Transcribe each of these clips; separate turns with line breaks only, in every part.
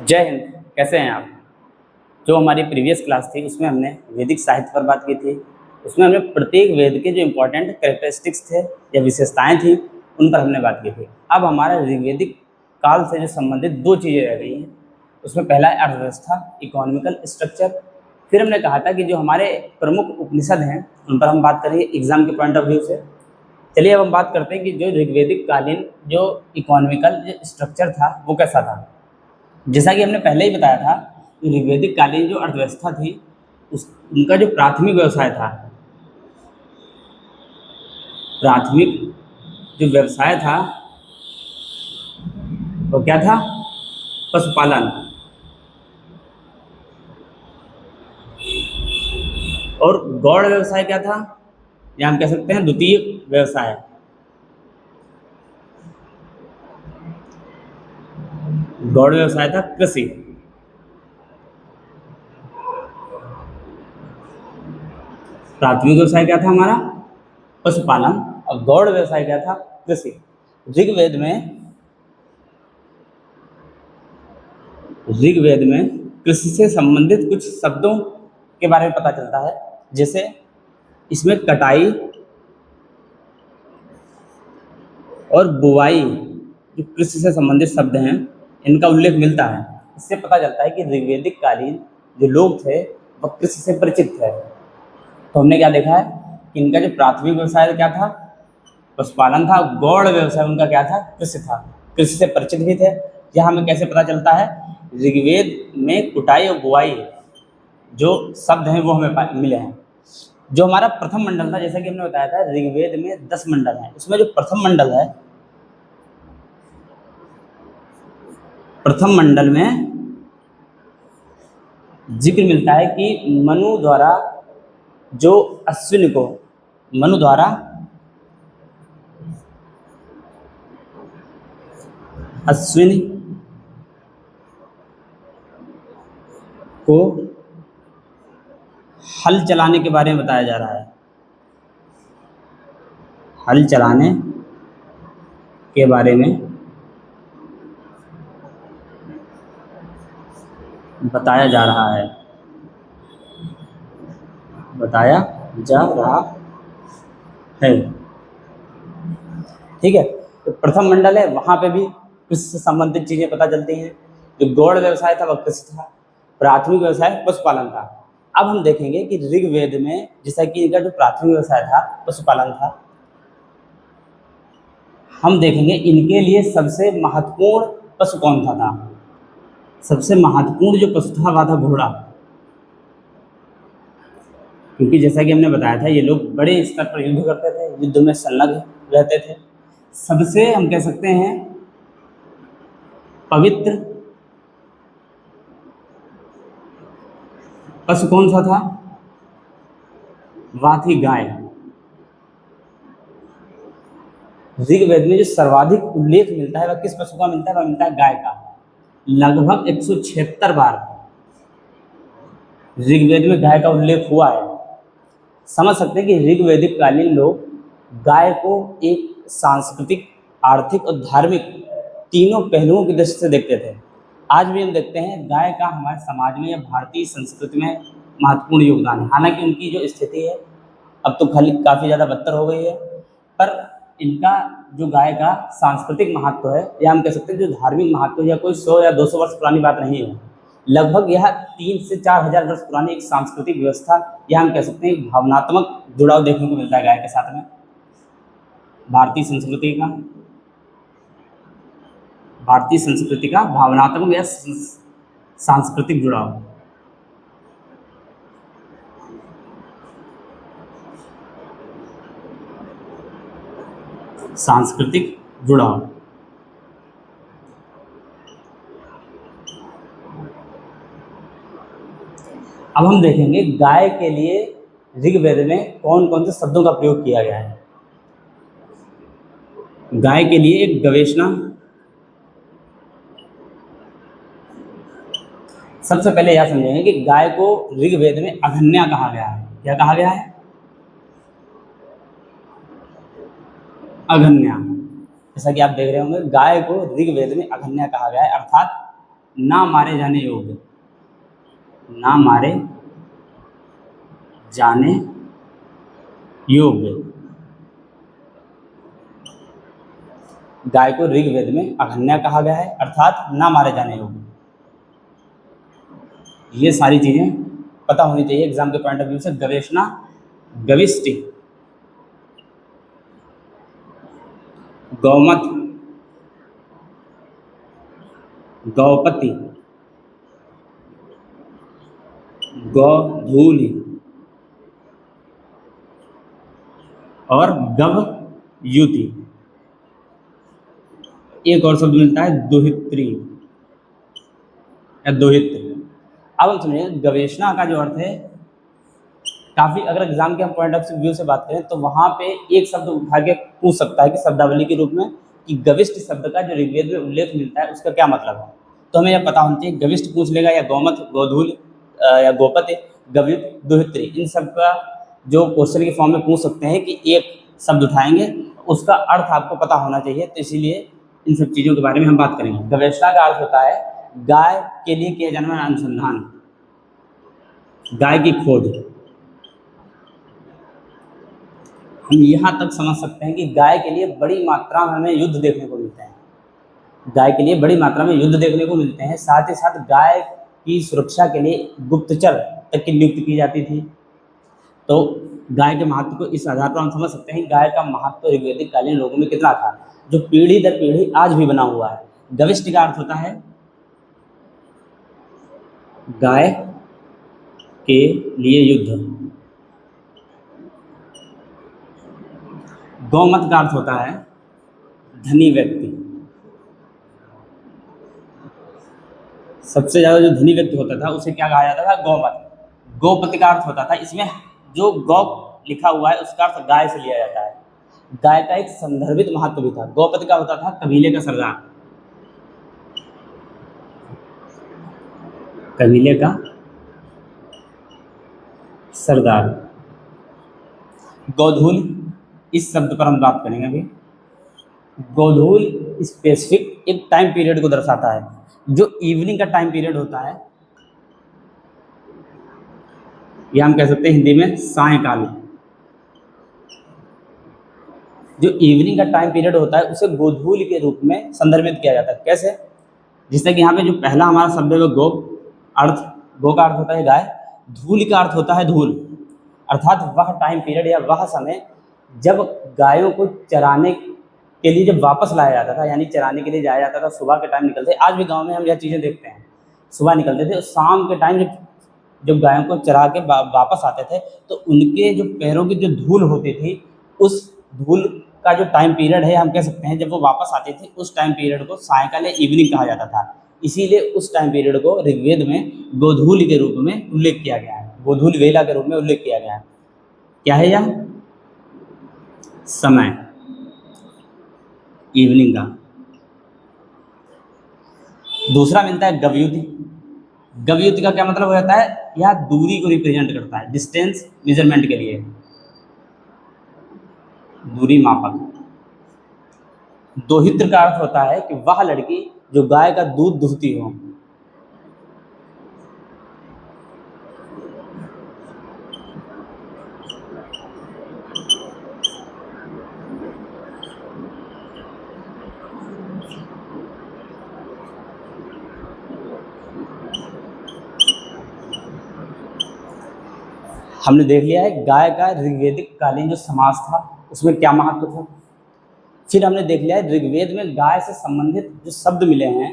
जय हिंद। कैसे हैं आप? जो हमारी प्रीवियस क्लास थी उसमें हमने वैदिक साहित्य पर बात की थी। उसमें हमने प्रत्येक वेद के जो इम्पोर्टेंट कैरेक्टरिस्टिक्स थे या विशेषताएं थी उन पर हमने बात की थी। अब हमारा ऋग्वेदिक काल से जो संबंधित दो चीज़ें रह गई हैं। उसमें पहला है अर्थव्यवस्था, इकोनॉमिकल स्ट्रक्चर। फिर हमने कहा था कि जो हमारे प्रमुख उपनिषद हैं उन पर हम बात करेंगे एग्जाम के पॉइंट ऑफ व्यू से। चलिए अब हम बात करते हैं कि जो ऋग्वेदिक कालीन जो इकोनॉमिकल स्ट्रक्चर था वो कैसा था। जैसा कि हमने पहले ही बताया था, ऋग्वेदिक कालीन जो अर्थव्यवस्था थी उस उनका जो प्राथमिक व्यवसाय था, प्राथमिक जो व्यवसाय था वो क्या था? पशुपालन। और गौड़ व्यवसाय क्या था, या हम कह सकते हैं द्वितीय व्यवसाय। गौड़ व्यवसाय था कृषि। प्राथमिक व्यवसाय क्या था हमारा? पशुपालन। और गौड़ व्यवसाय क्या था? कृषि। ऋग्वेद में ऋग्वेद में कृषि से संबंधित कुछ शब्दों के बारे में पता चलता है। जैसे इसमें कटाई और बुवाई जो कृषि से संबंधित शब्द हैं इनका उल्लेख मिलता है। इससे पता चलता है कि ऋग्वेदिक कालीन जो लोग थे वह कृषि से परिचित थे। तो हमने क्या देखा है कि इनका जो प्राथमिक व्यवसाय क्या था? पशुपालन था। गौड़ व्यवसाय उनका क्या था? कृषि था। कृषि से परिचित भी थे। यह हमें कैसे पता चलता है? ऋग्वेद में कुटाई और बुआई जो शब्द हैं वो हमें मिले हैं। जो हमारा प्रथम मंडल था, जैसा कि हमने बताया था ऋग्वेद में 10 मंडल हैं, उसमें जो प्रथम मंडल है, प्रथम मंडल में जिक्र मिलता है कि मनु द्वारा जो अश्विन को मनु द्वारा अश्विन को हल चलाने के बारे में बताया जा रहा है। हल चलाने के बारे में बताया जा रहा है। बताया जा रहा है। ठीक है। तो प्रथम मंडल है, वहाँ पे भी कृषि से संबंधित चीज़ें पता चलती हैं। जो गौड़ व्यवसाय था वह कृषि था। प्राथमिक व्यवसाय पशुपालन था। अब हम देखेंगे कि ऋग्वेद में जैसा कि इनका जो प्राथमिक व्यवसाय था पशुपालन था, हम देखेंगे इनके लिए सबसे महत्वपूर्ण पशु कौन था। सबसे महत्वपूर्ण जो पशु था वह था घोड़ा। क्योंकि जैसा कि हमने बताया था ये लोग बड़े स्तर पर युद्ध करते थे, युद्ध में संलग्न रहते थे। सबसे हम कह सकते हैं पवित्र पशु कौन सा था? वह थी गाय। ऋग्वेद में जो सर्वाधिक उल्लेख मिलता है वह किस पशु का मिलता है? वह मिलता है गाय का। लगभग 176 बार ऋग्वेद में गाय का उल्लेख हुआ है। समझ सकते हैं कि ऋग्वैदिक कालीन लोग गाय को एक सांस्कृतिक, आर्थिक और धार्मिक तीनों पहलुओं की दृष्टि से देखते थे। आज भी हम देखते हैं गाय का हमारे समाज में या भारतीय संस्कृति में महत्वपूर्ण योगदान है। हालांकि उनकी जो स्थिति है अब तो काफ़ी ज़्यादा बदतर हो गई है, पर इनका जो गाय का सांस्कृतिक महत्व है या हम कह सकते हैं जो धार्मिक महत्व है, या कोई 100 या 200 वर्ष पुरानी बात नहीं है। लगभग यह 3 से 4 हज़ार वर्ष पुरानी एक सांस्कृतिक व्यवस्था या हम कह सकते हैं भावनात्मक जुड़ाव देखने को मिलता है गाय के साथ में। भारतीय संस्कृति का भावनात्मक या सांस्कृतिक जुड़ाव। सांस्कृतिक जुड़ाव। अब हम देखेंगे गाय के लिए ऋग्वेद में कौन कौन से शब्दों का प्रयोग किया गया है। गाय के लिए एक गवेषणा। सबसे पहले यह समझेंगे कि गाय को ऋग्वेद में अघन्या कहा गया है। क्या कहा गया है? अघन्या। जैसा कि आप देख रहे होंगे गाय को ऋग्वेद में अघन्या कहा गया है, अर्थात ना मारे जाने योग्य, ना मारे जाने योग्य। गाय को ऋग्वेद में अघन्या कहा गया है, अर्थात ना मारे जाने योग्य। ये सारी चीजें पता होनी चाहिए एग्जाम के पॉइंट ऑफ व्यू से। गवेषणा, गविष्टि, गौमत, गौपति, गौधूलि और गवयुति। एक और शब्द मिलता है दोहित्री या दोहित्र। अब हम समझिए गवेषणा का जो अर्थ है, काफ़ी अगर एग्जाम के हम पॉइंट ऑफ व्यू से बात करें तो वहाँ पे एक शब्द उठा के पूछ सकता है कि शब्दावली के रूप में कि गविष्ट शब्द का जो ऋग्वेद में उल्लेख मिलता है उसका क्या मतलब है। तो हमें यह पता होना चाहिए, गविष्ट पूछ लेगा या गौमत, गोधूल या गोपति, गव्युत, दोहित्री, इन सब का जो क्वेश्चन के फॉर्म में पूछ सकते हैं कि एक शब्द उठाएंगे, उसका अर्थ आपको पता होना चाहिए। तो इसीलिए इन सब चीज़ों के बारे में हम बात करेंगे। गवेषणा का अर्थ होता है गाय के लिए किया जाने वाला अनुसंधान, गाय की खोज। हम यहाँ तक समझ सकते हैं कि गाय के लिए बड़ी मात्रा में हमें युद्ध देखने को मिलते हैं, गाय के लिए बड़ी मात्रा में युद्ध देखने को मिलते हैं। साथ ही साथ गाय की सुरक्षा के लिए गुप्तचर तक की नियुक्ति की जाती थी। तो गाय के महत्व को इस आधार पर हम समझ सकते हैं गाय का महत्व ऋग्वैदिक कालीन लोगों में कितना था, जो पीढ़ी दर पीढ़ी आज भी बना हुआ है। गविष्ट का अर्थ होता है गाय के लिए युद्ध। गौमत का अर्थ होता है धनी व्यक्ति। सबसे ज़्यादा जो धनी व्यक्ति होता था उसे क्या कहा जाता था, गौमत। गौपति का अर्थ होता था, इसमें जो गौ लिखा हुआ है उसका अर्थ गाय से लिया जाता है। गाय का एक संदर्भित महत्व भी था। गौपति का होता था कबीले का सरदार, कबीले का सरदार। गोधूल, इस शब्द पर हम बात करेंगे अभी। गोधूल स्पेसिफिक एक टाइम पीरियड को दर्शाता है, जो इवनिंग का टाइम पीरियड होता है, या हम कह सकते हैं हिंदी में सायंकाल। जो इवनिंग का टाइम पीरियड होता है उसे गोधूल के रूप में संदर्भित किया जाता है। कैसे? जिससे कि यहाँ पे जो पहला हमारा शब्द है वो गो, अर्थ गो का अर्थ होता है गाय, धूल का अर्थ होता है धूल, अर्थात वह टाइम पीरियड या वह समय जब गायों को चराने के लिए जब वापस लाया जाता था, यानी चराने के लिए जाया जाता था। सुबह के टाइम निकलते, आज भी गांव में हम यह चीज़ें देखते हैं, सुबह निकलते थे और शाम के टाइम जब गायों को चरा के वापस आते थे तो उनके जो पैरों की जो धूल होती थी, उस धूल का जो टाइम पीरियड है हम कह सकते हैं जब वो वापस आते थे, उस टाइम पीरियड को सायंकाल या इवनिंग कहा जाता था। इसीलिए उस टाइम पीरियड को ऋग्वेद में गोधूल के रूप में उल्लेख किया गया है, गोधूल वेला के रूप में उल्लेख किया गया है। क्या है यह? समय, इवनिंग का। दूसरा मिलता है गवयुति। गवयुति का क्या मतलब हो जाता है? यह दूरी को रिप्रेजेंट करता है, डिस्टेंस मेजरमेंट के लिए, दूरी मापक। दोहित्र का अर्थ होता है कि वह लड़की जो गाय का दूध दुहती हो। हमने देख लिया है गाय का ऋग्वेदिक कालीन जो समाज था उसमें क्या महत्व था। फिर हमने देख लिया है ऋग्वेद में गाय से संबंधित जो शब्द मिले हैं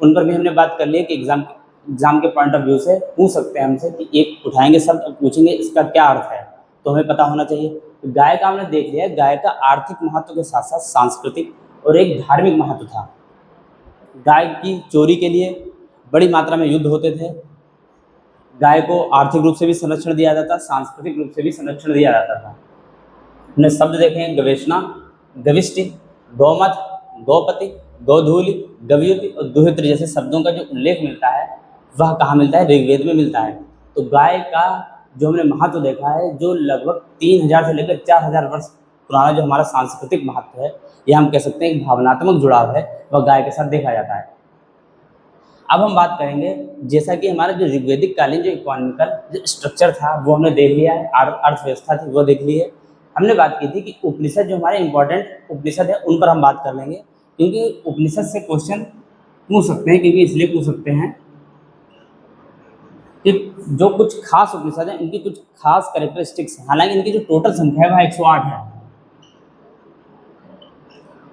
उन पर भी हमने बात कर ली है कि एग्जाम के पॉइंट ऑफ व्यू से पूछ सकते हैं हमसे कि एक उठाएंगे शब्द और पूछेंगे इसका क्या अर्थ है, तो हमें पता होना चाहिए। तो गाय का हमने देख लिया है, गाय का आर्थिक महत्व के साथ साथ सांस्कृतिक और एक धार्मिक महत्व था। गाय की चोरी के लिए बड़ी मात्रा में युद्ध होते थे। गाय को आर्थिक रूप से भी संरक्षण दिया जाता, सांस्कृतिक रूप से भी संरक्षण दिया जाता था। हमने शब्द देखे हैं गवेषणा, गविष्टि, गौमत, गौपति, गोधूलि, गवयुति और दुहित्र जैसे शब्दों का जो उल्लेख मिलता है वह कहाँ मिलता है? ऋग्वेद में मिलता है। तो गाय का जो हमने महत्व देखा है, जो लगभग 3000 से लेकर 4000 वर्ष पुराना जो हमारा सांस्कृतिक महत्व है, यह हम कह सकते हैं एक भावनात्मक जुड़ाव है, वह गाय के साथ देखा जाता है। अब हम बात करेंगे, जैसा कि हमारा जो ऋग्वैदिक कालीन जो इकोनॉमिकल जो स्ट्रक्चर था वो हमने देख लिया है, अर्थव्यवस्था थी वो देख ली है। हमने बात की थी कि उपनिषद जो हमारे इंपॉर्टेंट उपनिषद है उन पर हम बात कर लेंगे, क्योंकि उपनिषद से क्वेश्चन पूछ सकते हैं, क्योंकि इसलिए पूछ सकते हैं कि जो कुछ खास उपनिषद हैं उनकी कुछ खास कैरेक्टरिस्टिक्स हैं। हालांकि इनकी जो टोटल संख्या है वह 108 है।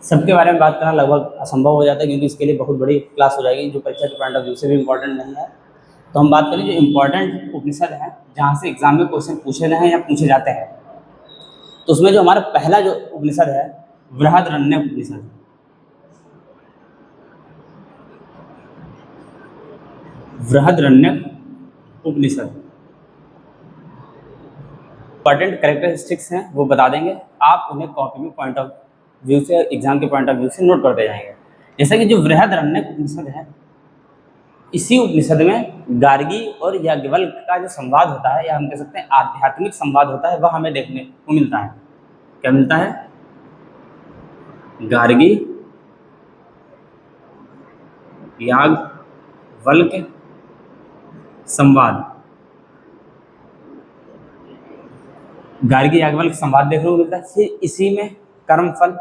सबके बारे में बात करना लगभग असंभव हो जाता है, क्योंकि इसके लिए बहुत बड़ी क्लास हो जाएगी जो परीक्षा के पॉइंट ऑफ व्यू से भी इम्पोर्टेंट नहीं है। तो हम बात करें जो इम्पोर्टेंट उपनिषद हैं जहाँ से एग्जाम में क्वेश्चन पूछे गए हैं या पूछे जाते हैं, तो उसमें जो हमारा पहला जो उपनिषद है बृहदारण्यक उपनिषद। बृहदारण्यक उपनिषद इंपॉर्टेंट कैरेक्टरिस्टिक्स हैं वो बता देंगे, आप उन्हें कॉपी में पॉइंट ऑफ व्यू से एग्जाम के पॉइंट ऑफ व्यू से नोट करते जाएंगे। जैसा कि जो बृहदारण्यक उपनिषद है, इसी उपनिषद में गार्गी और याज्ञवल्क्य का जो संवाद होता है, या हम कह सकते हैं आध्यात्मिक संवाद होता है, वह हमें देखने को मिलता है। क्या मिलता है? गार्गी याज्ञवल्क्य संवाद। गार्गी याज्ञवल्क्य संवाद देखने को मिलता है। फिर इसी में कर्मफल,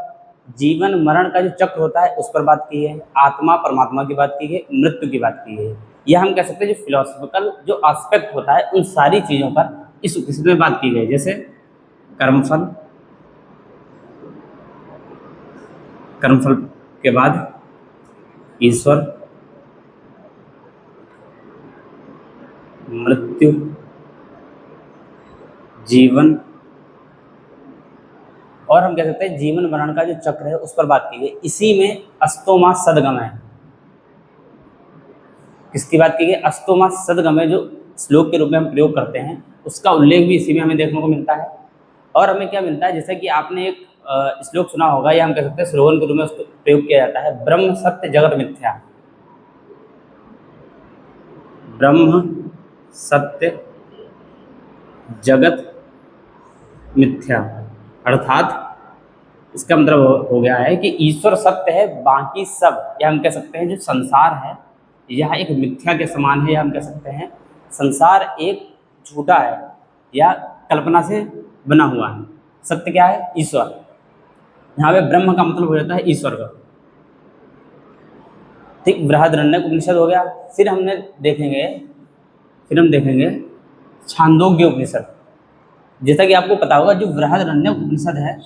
जीवन मरण का जो चक्र होता है उस पर बात की है, आत्मा परमात्मा की बात की है, मृत्यु की बात की है। यह हम कह सकते हैं जो फिलोसफिकल जो एस्पेक्ट होता है उन सारी चीज़ों पर इस उपनिषद में बात की गई। जैसे कर्मफल, कर्मफल के बाद ईश्वर, मृत्यु, जीवन, और हम कह सकते हैं जीवन मरण का जो चक्र है उस पर बात की गई। इसी में अस्तोमा सदगमय, किसकी बात की गई? अस्तोमा सदगमय जो श्लोक के रूप में हम प्रयोग करते हैं उसका उल्लेख भी इसी में हमें देखने को मिलता है। और हमें क्या मिलता है, जैसे कि आपने एक श्लोक सुना होगा, या हम कह सकते हैं स्लोगन के रूप में उसको प्रयोग किया जाता है, ब्रह्म सत्य जगत मिथ्या। ब्रह्म सत्य जगत मिथ्या, अर्थात इसका मतलब हो गया है कि ईश्वर सत्य है, बाकी सब, या हम कह सकते हैं जो संसार है यह एक मिथ्या के समान है, या हम कह सकते हैं संसार एक झूठा है या कल्पना से बना हुआ है। सत्य क्या है? ईश्वर। यहाँ पे ब्रह्म का मतलब हो जाता है ईश्वर का। ठीक, बृहदारण्यक उपनिषद हो गया। फिर हम देखेंगे छांदोग्य उपनिषद। जैसा कि आपको पता होगा जो बृहदारण्यक उपनिषद है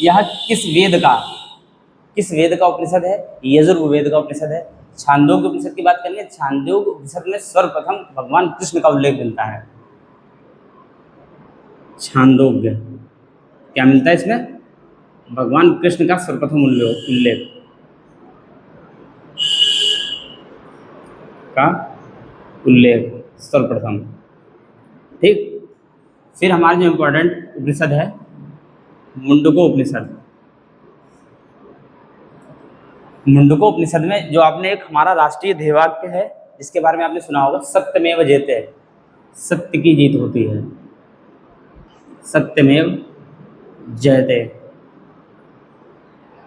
यह किस वेद का उपनिषद है? यजुर्वेद का उपनिषद है। छांदोग्य उपनिषद की बात करेंगे, छांदोग्य उपनिषद में सर्वप्रथम भगवान कृष्ण का उल्लेख मिलता है। छांदोग्य क्या मिलता है इसमें? भगवान कृष्ण का सर्वप्रथम उल्लेख सर्वप्रथम। ठीक, फिर हमारे जो इम्पोर्टेंट उपनिषद है मुंडको उपनिषद। मुंडको उपनिषद में जो आपने एक हमारा राष्ट्रीय ध्येयवाक्य है जिसके बारे में आपने सुना होगा, सत्यमेव जयते, सत्य की जीत होती है, सत्यमेव जयते।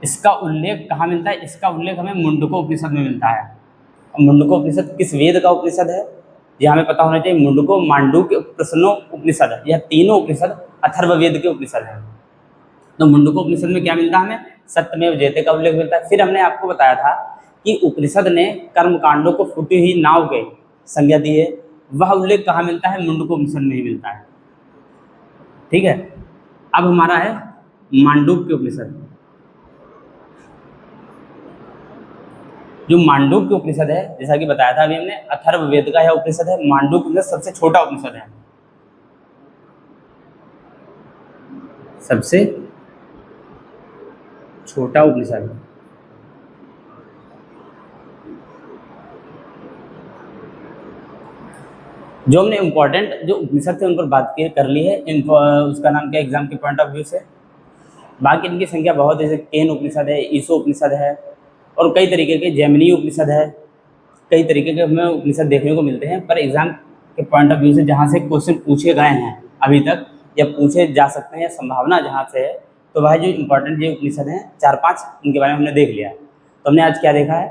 इसका उल्लेख कहाँ मिलता है? इसका उल्लेख हमें मुंडको उपनिषद में मिलता है। मुंडको उपनिषद किस वेद का उपनिषद है यह हमें पता होना चाहिए। मुंडको, मांडूक्य, प्रश्नो उपनिषद है। यह तीनों उपनिषद अथर्ववेद के उपनिषद हैं। तो मुंडको उपनिषद में क्या मिलता है हमें? सत्यमेव जयते का उल्लेख मिलता है। फिर हमने आपको बताया था कि उपनिषद ने कर्मकांडों को फूटी हुई नाव के संज्ञा दी है, वह उल्लेख कहाँ मिलता है? मुंडको उपनिषद में ही मिलता है। ठीक है, अब हमारा है मांडूक्य उपनिषद। जो मांडूक्य उपनिषद है, जैसा कि बताया था अभी हमने, अथर्ववेद का यह उपनिषद है। मांडूक्य उपनिषद सबसे छोटा उपनिषद है, सबसे छोटा उपनिषद। जो हमने इम्पोर्टेंट जो उपनिषद थे उन पर बात कर ली है। उसका नाम क्या एग्जाम के पॉइंट ऑफ व्यू से? बाकी इनकी संख्या बहुत है, जैसे केन उपनिषद है, ईसो उपनिषद है, और कई तरीके के जैमिनी उपनिषद है। कई तरीके के हमें उपनिषद देखने को मिलते हैं, पर एग्जाम के पॉइंट ऑफ व्यू से जहाँ से क्वेश्चन पूछे गए हैं अभी तक या पूछे जा सकते हैं, या संभावना जहाँ से है, तो वह जो इम्पोर्टेंट जो उपनिषद हैं 4-5 उनके बारे में हमने देख लिया। तो हमने आज क्या देखा है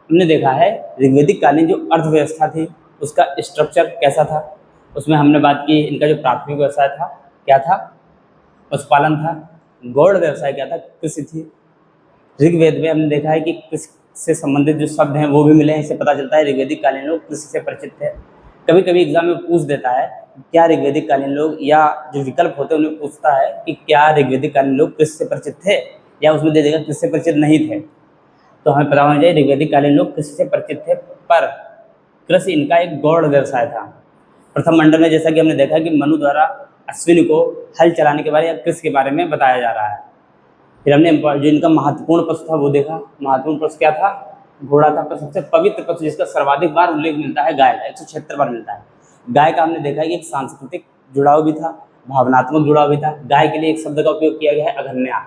हमने देखा है ऋग्वैदिक कालीन जो अर्थव्यवस्था थी उसका स्ट्रक्चर कैसा था। उसमें हमने बात की इनका जो प्राथमिक व्यवसाय था क्या था, पशुपालन था। गौड़ व्यवसाय क्या था, कृषि थी। ऋग्वेद में हमने देखा है कि कृषि से संबंधित जो शब्द हैं वो भी मिले हैं, इससे पता चलता है ऋग्वैदिक कालीन लोग कृषि से परिचित थे। कभी कभी एग्जाम में पूछ देता है क्या ऋग्वैदिक कालीन लोग, या जो विकल्प होते हैं उन्हें पूछता है कि क्या ऋग्वैदिक कालीन लोग कृषि से परिचित थे, या उसमें दे देगा कृषि से परिचित नहीं थे। तो हमें पता होना चाहिए ऋग्वैदिक कालीन लोग कृषि से परिचित थे, पर कृषि इनका एक गौड़ व्यवसाय था। प्रथम मंडल में जैसा कि हमने देखा कि मनु द्वारा अश्विनी को हल चलाने के बारे या कृषि के बारे में बताया जा रहा है। फिर हमने जो इनका महत्वपूर्ण पशु था वो देखा। महत्वपूर्ण पशु क्या था, घोड़ा था। पर सबसे पवित्र पशु जिसका सर्वाधिक बार उल्लेख मिलता है गाय का, 176 बार मिलता है। गाय का हमने देखा कि एक सांस्कृतिक जुड़ाव भी था, भावनात्मक जुड़ाव भी था। गाय के लिए एक शब्द का उपयोग किया गया है अघन्या।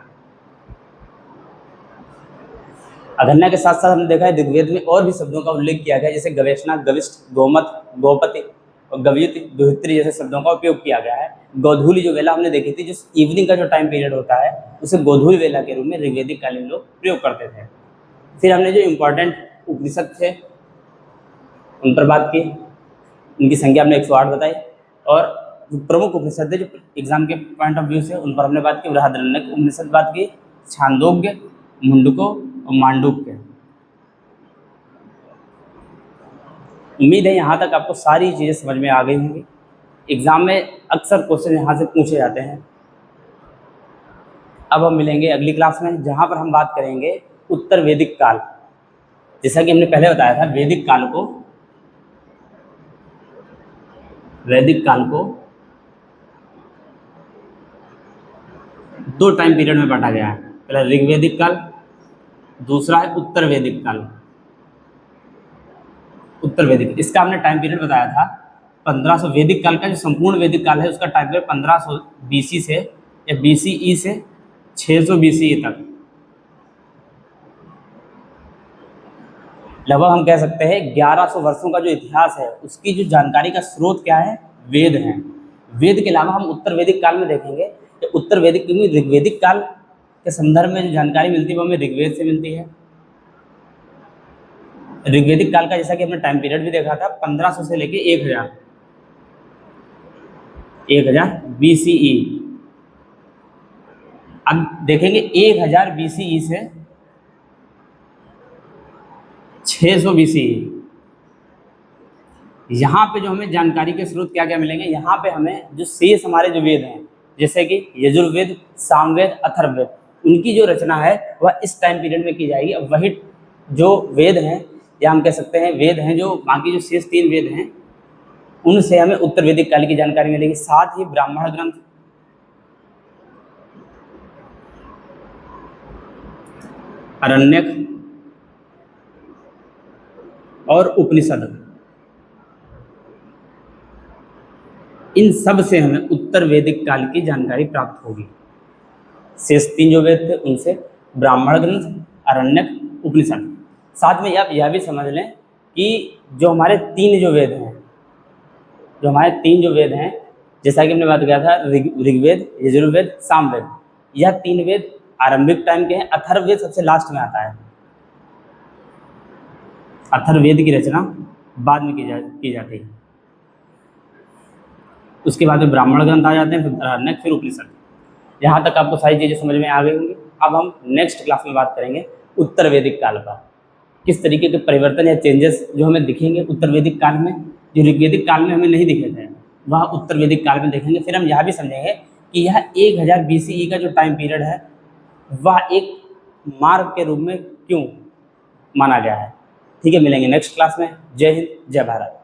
अघन्या के साथ साथ हमने देखा है ऋग्वेद में और भी शब्दों का उल्लेख किया गया है, जैसे गवेषणा, गविष्ठ, गोमत, गोपति और गव्युति, दुहित्री जैसे शब्दों का उपयोग किया गया है। गोधूली जो वेला हमने देखी थी, जिस इवनिंग का जो टाइम पीरियड होता है उसे गोधूली वेला के रूप में ऋग्वैदिक कालीन लोग प्रयोग करते थे। फिर हमने जो इम्पोर्टेंट उपनिषद थे उन पर बात की, उनकी संख्या हमने 108 बताई। और जो प्रमुख उपनिषद थे जो एग्जाम के पॉइंट ऑफ व्यू से उन पर हमने बात की। बृहदारण्यक उपनिषद बात की, छांदोग्य, मुंडको और मांडूक्य। उम्मीद है यहाँ तक आपको सारी चीज़ें समझ में आ गई होंगी। एग्जाम में अक्सर क्वेश्चन यहाँ से पूछे जाते हैं। अब हम मिलेंगे अगली क्लास में, जहाँ पर हम बात करेंगे उत्तर वैदिक काल। जैसा कि हमने पहले बताया था वैदिक काल को 2 टाइम पीरियड में बांटा गया है। पहला ऋग्वैदिक काल, दूसरा है उत्तर वैदिक काल। उत्तर वैदिक, इसका हमने टाइम पीरियड बताया था 1500। वैदिक काल का जो संपूर्ण वैदिक काल है उसका टाइम पीरियड 1500 BC से या BCE से 600 BCE तक। लगभग हम कह सकते हैं 1100 वर्षों का जो इतिहास है उसकी जो जानकारी का स्रोत क्या है, वेद हैं। वेद के अलावा हम उत्तर वैदिक काल में देखेंगे कि उत्तर वैदिक, क्योंकि ऋग्वैदिक काल के संदर्भ में जो जानकारी मिलती है वो हमें ऋग्वेद से मिलती है। ऋग्वैदिक काल का जैसा कि हमने टाइम पीरियड भी देखा था 1500 से लेके 1000 BCE। अब देखेंगे 1000 BCE से 600 BCE। यहाँ पे जो हमें जानकारी के स्रोत क्या क्या मिलेंगे, यहाँ पे हमें जो शेष हमारे जो वेद हैं जैसे कि यजुर्वेद, सामवेद, अथर्ववेद, उनकी जो रचना है वह इस टाइम पीरियड में की जाएगी। अब वही जो वेद हैं या हम कह सकते हैं वेद हैं जो बाकी जो शेष 3 वेद हैं उनसे हमें उत्तर वैदिक काल की जानकारी मिलेगी। साथ ही ब्राह्मण ग्रंथ, अरण्यक और उपनिषद, इन सब से हमें उत्तर वैदिक काल की जानकारी प्राप्त होगी। शेष 3 जो वेद थे उनसे ब्राह्मण ग्रंथ, अरण्यक, उपनिषद। साथ में आप यह भी समझ लें कि जो हमारे 3 जो वेद हैं, जैसा कि हमने बात किया था ऋग्वेद, यजुर्वेद, सामवेद, यह 3 वेद आरंभिक टाइम के हैं। अथर्ववेद सबसे लास्ट में आता है। अथर्ववेद की रचना बाद में की जाती है। उसके बाद में ब्राह्मण ग्रंथ आ जाते हैं, फिर अरण्यक, फिर उपनिषद। यहाँ तक आपको सारी चीज़ें समझ में आ गई होंगी। अब हम नेक्स्ट क्लास में बात करेंगे उत्तर वैदिक काल का, किस तरीके के परिवर्तन या चेंजेस जो हमें दिखेंगे उत्तर वैदिक काल में, जो ऋग्वैदिक काल में हमें नहीं दिखे थे वह उत्तर वैदिक काल में देखेंगे। फिर हम यह भी समझेंगे कि यह 1000 BCE का जो टाइम पीरियड है वह एक मार्ग के रूप में क्यों माना गया है। ठीक है, मिलेंगे नेक्स्ट क्लास में। जय हिंद, जय भारत।